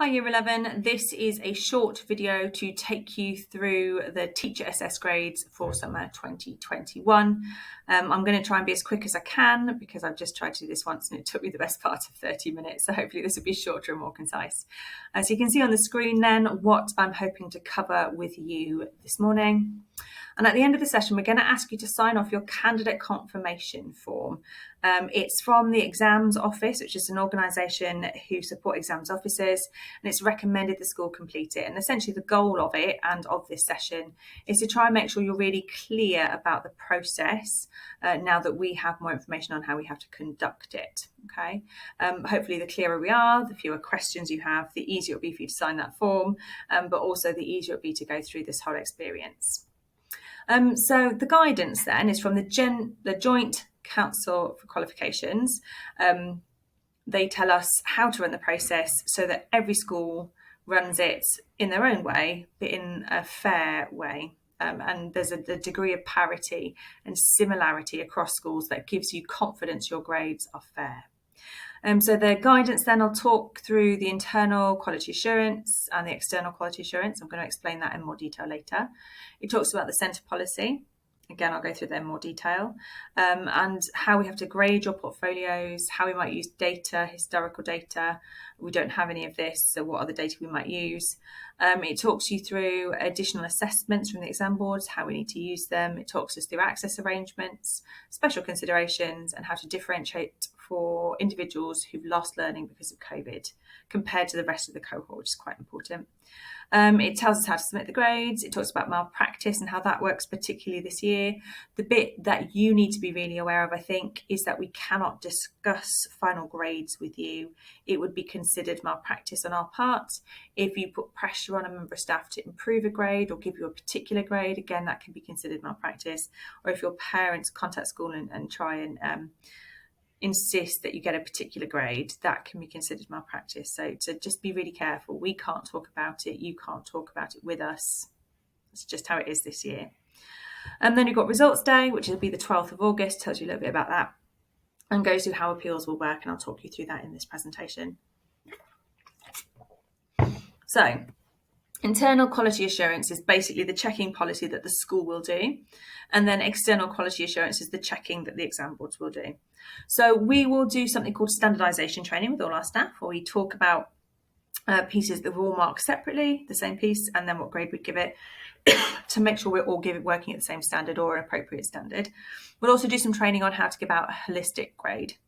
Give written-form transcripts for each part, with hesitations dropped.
Hi Year 11, this is a short video to take you through the teacher assessed grades for summer 2021. I'm going to try and be as quick as I can because I've just tried to do this once and it took me the best part of 30 minutes, so hopefully this will be shorter and more concise. So you can see on the screen then what I'm hoping to cover with you this morning. And at the end of the session, we're going to ask you to sign off your candidate confirmation form. It's from the exams office, which is an organisation who support exams officers, and it's recommended the school complete it. And essentially the goal of it and of this session is to try and make sure you're really clear about the process now that we have more information on how we have to conduct it. Okay. Hopefully the clearer we are, the fewer questions you have, the easier it'll be for you to sign that form, but also the easier it'll be to go through this whole experience. So the guidance then is from the Joint Council for Qualifications. They tell us how to run the process so that every school runs it in their own way, but in a fair way. And there's a degree of parity and similarity across schools that gives you confidence your grades are fair. So the guidance then, I'll talk through the internal quality assurance and the external quality assurance. I'm going to explain that in more detail later. It talks about the centre policy. Again, I'll go through that in more detail, and how we have to grade your portfolios, how we might use data, historical data. We don't have any of this, so what other data we might use. It talks you through additional assessments from the exam boards, how we need to use them. It talks us through access arrangements, special considerations, and how to differentiate for individuals who've lost learning because of COVID compared to the rest of the cohort, which is quite important. It tells us how to submit the grades. It talks about malpractice and how that works, particularly this year. The bit that you need to be really aware of, I think, is that we cannot discuss final grades with you. It would be considered malpractice on our part. If you put pressure on a member of staff to improve a grade or give you a particular grade, again, that can be considered malpractice. Or if your parents contact school and try and insist that you get a particular grade, that can be considered malpractice. So just be really careful. We can't talk about it. You can't talk about it with us. It's just how it is this year. And then you've got results day, which will be the 12th of August, tells you a little bit about that and goes through how appeals will work. And I'll talk you through that in this presentation. So internal quality assurance is basically the checking policy that the school will do. And then external quality assurance is the checking that the exam boards will do. So we will do something called standardization training with all our staff, where we talk about pieces that we're all marked separately, the same piece, and then what grade we'd give it to make sure we're all working at the same standard or an appropriate standard. We'll also do some training on how to give out a holistic grade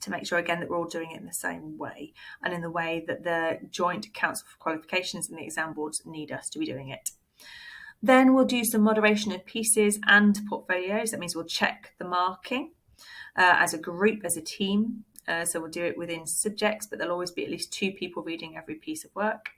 to make sure, again, that we're all doing it in the same way and in the way that the Joint Council for Qualifications and the exam boards need us to be doing it. Then we'll do some moderation of pieces and portfolios. That means we'll check the marking as a group, as a team. So we'll do it within subjects, but there'll always be at least 2 people reading every piece of work.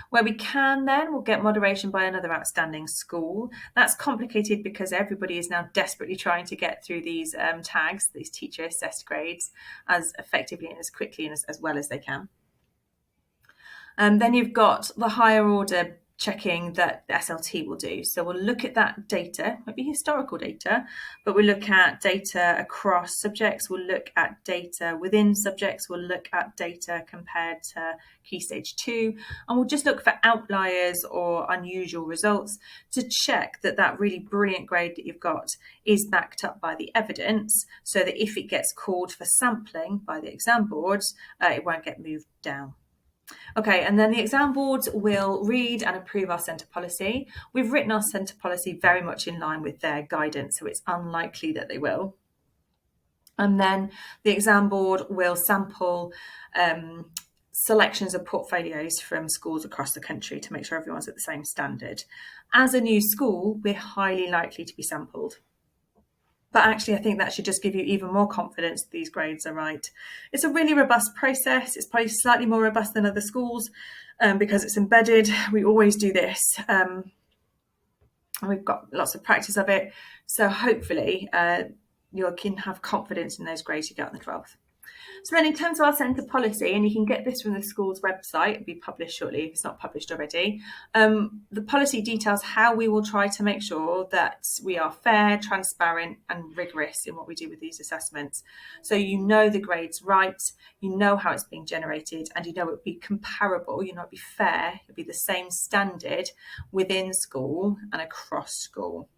Where we can then, we'll get moderation by another outstanding school. That's complicated because everybody is now desperately trying to get through these tags, these teacher assessed grades, as effectively and as quickly and as well as they can. Then you've got the higher order checking that the SLT will do. So we'll look at that data, might be historical data, but we'll look at data across subjects, we'll look at data within subjects, we'll look at data compared to Key Stage 2, and we'll just look for outliers or unusual results to check that that really brilliant grade that you've got is backed up by the evidence, so that if it gets called for sampling by the exam boards, it won't get moved down. Okay, and then the exam boards will read and approve our centre policy. We've written our centre policy very much in line with their guidance, so it's unlikely that they will. And then the exam board will sample selections of portfolios from schools across the country to make sure everyone's at the same standard. As a new school, we're highly likely to be sampled. But actually, I think that should just give you even more confidence that these grades are right. It's a really robust process. It's probably slightly more robust than other schools because it's embedded. We always do this. And we've got lots of practice of it. So hopefully you can have confidence in those grades you get on the 12th. So then in terms of our centre policy, and you can get this from the school's website, it'll be published shortly if it's not published already, the policy details how we will try to make sure that we are fair, transparent and rigorous in what we do with these assessments. So you know the grade's right, you know how it's being generated, and you know it will be comparable, you know it'll be fair, it'll be the same standard within school and across school.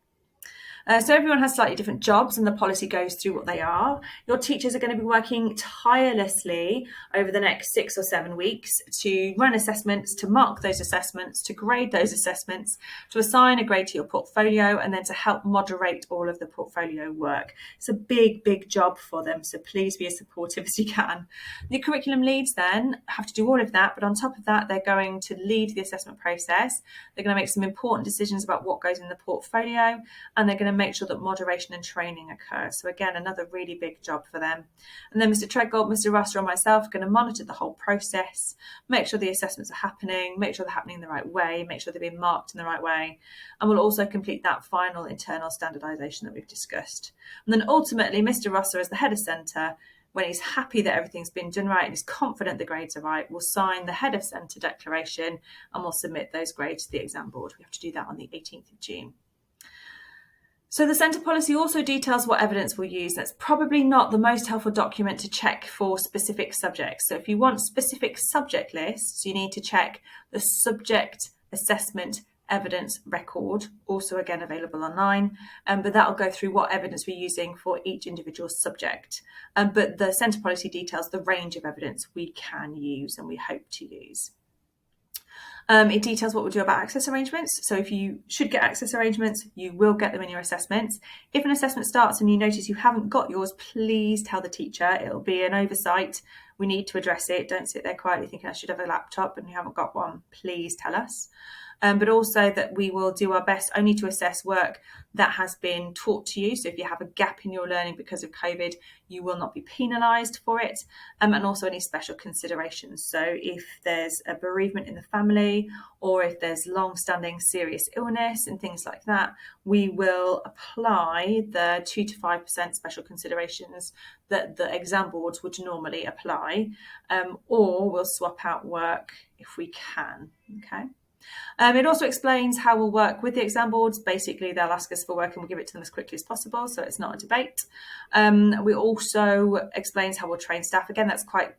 So everyone has slightly different jobs and the policy goes through what they are. Your teachers are going to be working tirelessly over the next 6 or 7 weeks to run assessments, to mark those assessments, to grade those assessments, to assign a grade to your portfolio, and then to help moderate all of the portfolio work. It's a big, big job for them, so please be as supportive as you can. The curriculum leads then have to do all of that, but on top of that, they're going to lead the assessment process. They're going to make some important decisions about what goes in the portfolio, and they're going to make sure that moderation and training occurs. So again, another really big job for them. And then Mr. Treadgold, Mr. Ruster and myself are going to monitor the whole process, make sure the assessments are happening, make sure they're happening in the right way, make sure they're being marked in the right way. And we'll also complete that final internal standardisation that we've discussed. And then ultimately, Mr. Ruster, as the head of centre, when he's happy that everything's been done right and is confident the grades are right, will sign the head of centre declaration and will submit those grades to the exam board. We have to do that on the 18th of June. So the centre policy also details what evidence we'll use. That's probably not the most helpful document to check for specific subjects. So if you want specific subject lists, you need to check the subject assessment evidence record, also again available online, but that'll go through what evidence we're using for each individual subject. But the centre policy details the range of evidence we can use and we hope to use. It details what we'll do about access arrangements. So if you should get access arrangements, you will get them in your assessments. If an assessment starts and you notice you haven't got yours, please tell the teacher. It'll be an oversight. We need to address it. Don't sit there quietly thinking I should have a laptop and you haven't got one. Please tell us. But also that we will do our best only to assess work that has been taught to you. So if you have a gap in your learning because of COVID, you will not be penalised for it. And also any special considerations. So if there's a bereavement in the family or if there's long-standing serious illness and things like that, we will apply the 2 to 5% special considerations that the exam boards would normally apply, or we'll swap out work if we can, okay? It also explains how we'll work with the exam boards. Basically, they'll ask us for work and we'll give it to them as quickly as possible, so it's not a debate. We also explains how we'll train staff. Again, that's quite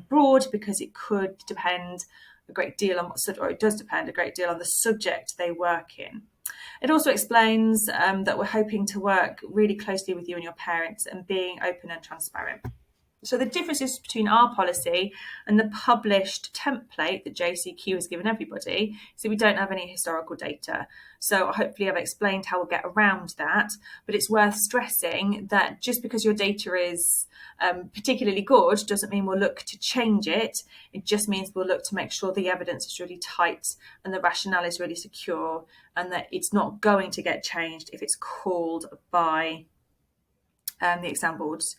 broad because it could depend a great deal on or it does depend a great deal on the subject they work in. It also explains that we're hoping to work really closely with you and your parents and being open and transparent. So the differences between our policy and the published template that JCQ has given everybody is that we don't have any historical data. So hopefully I've explained how we'll get around that, but it's worth stressing that just because your data is particularly good doesn't mean we'll look to change it. It just means we'll look to make sure the evidence is really tight and the rationale is really secure and that it's not going to get changed if it's called by the exam boards.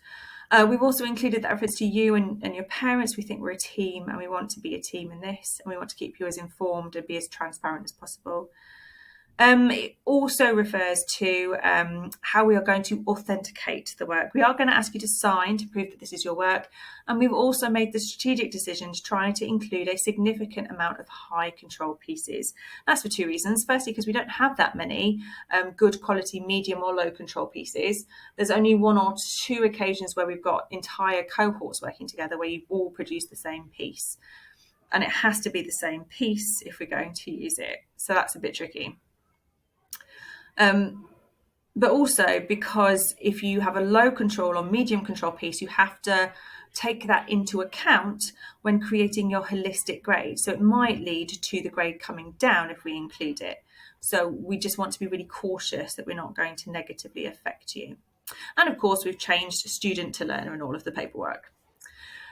We've also included that reference to you and your parents. We think we're a team and we want to be a team in this and we want to keep you as informed and be as transparent as possible. It also refers to how we are going to authenticate the work. We are going to ask you to sign to prove that this is your work. And we've also made the strategic decision to try to include a significant amount of high control pieces. That's for 2 reasons. Firstly, because we don't have that many good quality medium or low control pieces. There's only 1 or 2 occasions where we've got entire cohorts working together where you've all produced the same piece. And it has to be the same piece if we're going to use it. So that's a bit tricky. But also because if you have a low control or medium control piece, you have to take that into account when creating your holistic grade. So it might lead to the grade coming down if we include it. So we just want to be really cautious that we're not going to negatively affect you. And of course, we've changed student to learner in all of the paperwork.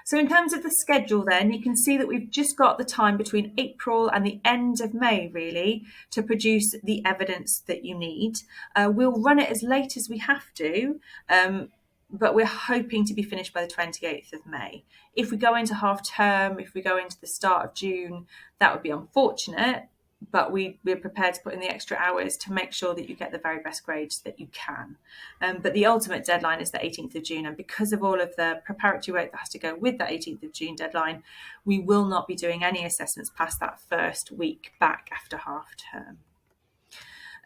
So in terms of the schedule then, you can see that we've just got the time between April and the end of May, really, to produce the evidence that you need. We'll run it as late as we have to, but we're hoping to be finished by the 28th of May. If we go into half term, if we go into the start of June, that would be unfortunate, but we're prepared to put in the extra hours to make sure that you get the very best grades that you can. But the ultimate deadline is the 18th of June. And because of all of the preparatory work that has to go with that 18th of June deadline, we will not be doing any assessments past that first week back after half term.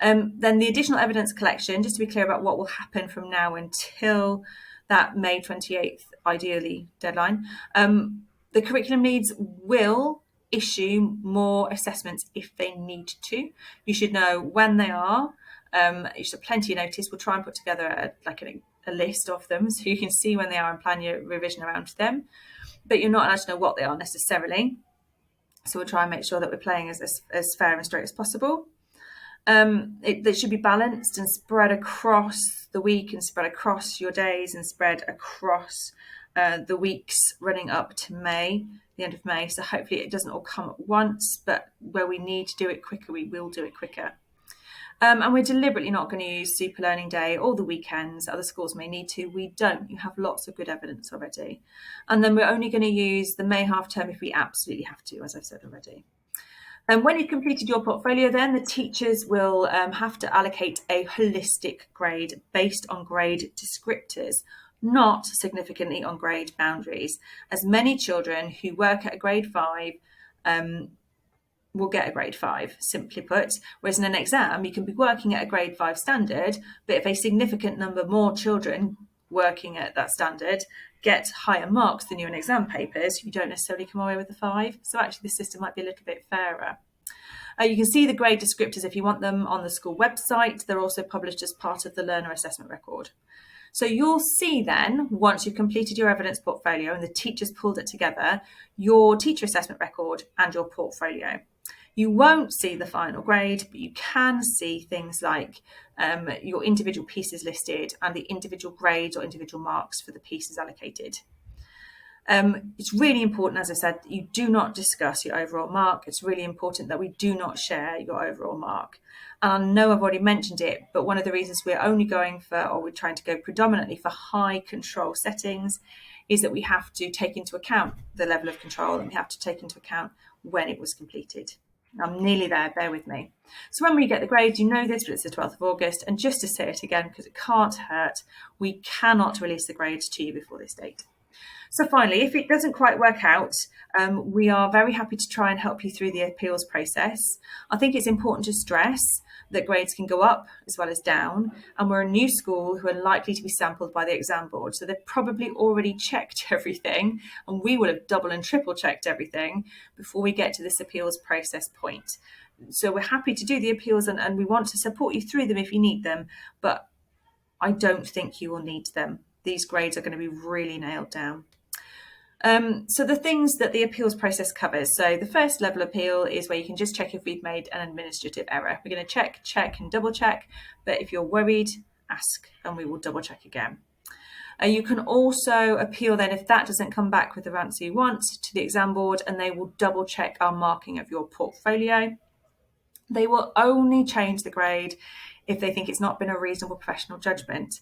Then the additional evidence collection, just to be clear about what will happen from now until that May 28th, ideally, deadline. The curriculum leads will issue more assessments if they need to. You should know when they are. You should have plenty of notice. We'll try and put together a list of them so you can see when they are and plan your revision around them. But you're not allowed to know what they are necessarily. So we'll try and make sure that we're playing as fair and straight as possible. They should be balanced and spread across the week and spread across your days and spread across the weeks running up to May, the end of May. So hopefully it doesn't all come at once, but where we need to do it quicker, we will do it quicker. And we're deliberately not going to use Super Learning Day or the weekends. Other schools may need to. We don't. You have lots of good evidence already. And then we're only going to use the May half term if we absolutely have to, as I've said already. And when you've completed your portfolio, then the teachers will have to allocate a holistic grade based on grade descriptors, not significantly on grade boundaries, as many children who work at a grade 5 will get a grade 5, simply put, whereas in an exam you can be working at a grade 5 standard, but if a significant number more children working at that standard get higher marks than you in exam papers, you don't necessarily come away with a 5. So actually the system might be a little bit fairer. You can see the grade descriptors if you want them on the school website. They're also published as part of the learner assessment record. So you'll see then, once you've completed your evidence portfolio and the teachers pulled it together, your teacher assessment record and your portfolio. You won't see the final grade, but you can see things like your individual pieces listed and the individual grades or individual marks for the pieces allocated. It's really important, as I said, that you do not discuss your overall mark. It's really important that we do not share your overall mark. And I know I've already mentioned it, but one of the reasons we're only going for, or we're trying to go predominantly for high control settings, is that we have to take into account the level of control and we have to take into account when it was completed. I'm nearly there, bear with me. So when we get the grades, you know this, but it's the 12th of August. And just to say it again, because it can't hurt, we cannot release the grades to you before this date. So finally, if it doesn't quite work out, we are very happy to try and help you through the appeals process. I think it's important to stress that grades can go up as well as down, and we're a new school who are likely to be sampled by the exam board. So they've probably already checked everything, and we will have double and triple checked everything before we get to this appeals process point. So we're happy to do the appeals and we want to support you through them if you need them, but I don't think you will need them. These grades are going to be really nailed down. So the things that the appeals process covers. So the first level appeal is where you can just check if we've made an administrative error. We're going to check and double check, but if you're worried, ask and we will double check again. You can also appeal then if that doesn't come back with the answer you want to the exam board, and they will double check our marking of your portfolio. They will only change the grade if they think it's not been a reasonable professional judgment.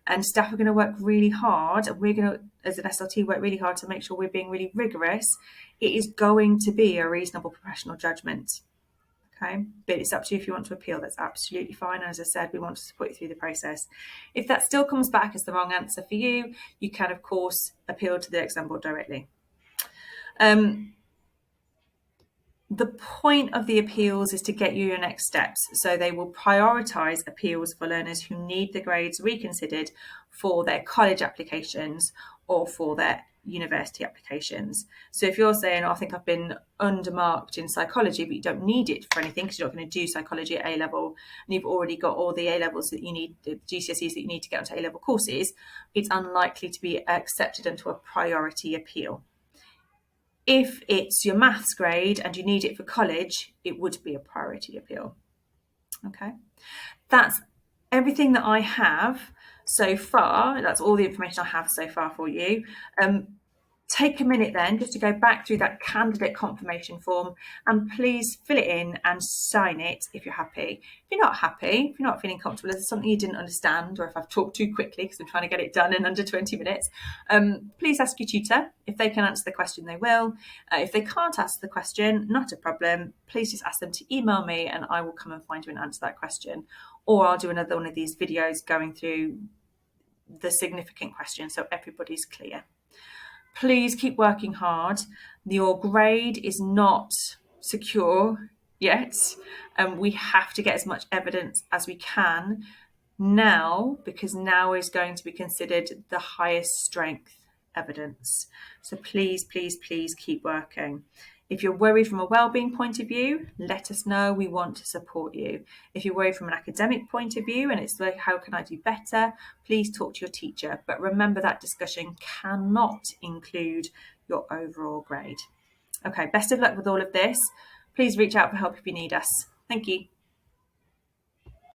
And staff are going to work really hard, and we're going to, as an SLT, work really hard to make sure we're being really rigorous. It is going to be a reasonable professional judgment. Okay, but it's up to you if you want to appeal. That's absolutely fine. And as I said, we want to support you through the process. If that still comes back as the wrong answer for you, you can, of course, appeal to the exam board directly. The point of the appeals is to get you your next steps. So they will prioritise appeals for learners who need the grades reconsidered for their college applications or for their university applications. So if you're saying, oh, I think I've been undermarked in psychology, but you don't need it for anything because you're not going to do psychology at A-level, and you've already got all the A-levels that you need, the GCSEs that you need to get onto A-level courses, it's unlikely to be accepted into a priority appeal. If it's your maths grade and you need it for college, it would be a priority appeal. Okay, that's everything that I have so far. That's all the information I have so far for you. Take a minute then just to go back through that candidate confirmation form, and please fill it in and sign it if you're happy. If you're not happy, if you're not feeling comfortable, if there's something you didn't understand, or if I've talked too quickly because I'm trying to get it done in under 20 minutes, please ask your tutor. If they can answer the question, they will. If they can't answer the question, not a problem. Please just ask them to email me and I will come and find you and answer that question. Or I'll do another one of these videos going through the significant questions so everybody's clear. Please keep working hard. Your grade is not secure yet, and we have to get as much evidence as we can now, because now is going to be considered the highest strength evidence. So please, please, please keep working. If you're worried from a wellbeing point of view, let us know. We want to support you. If you're worried from an academic point of view and it's like, how can I do better? Please talk to your teacher. But remember, that discussion cannot include your overall grade. Okay, best of luck with all of this. Please reach out for help if you need us. Thank you.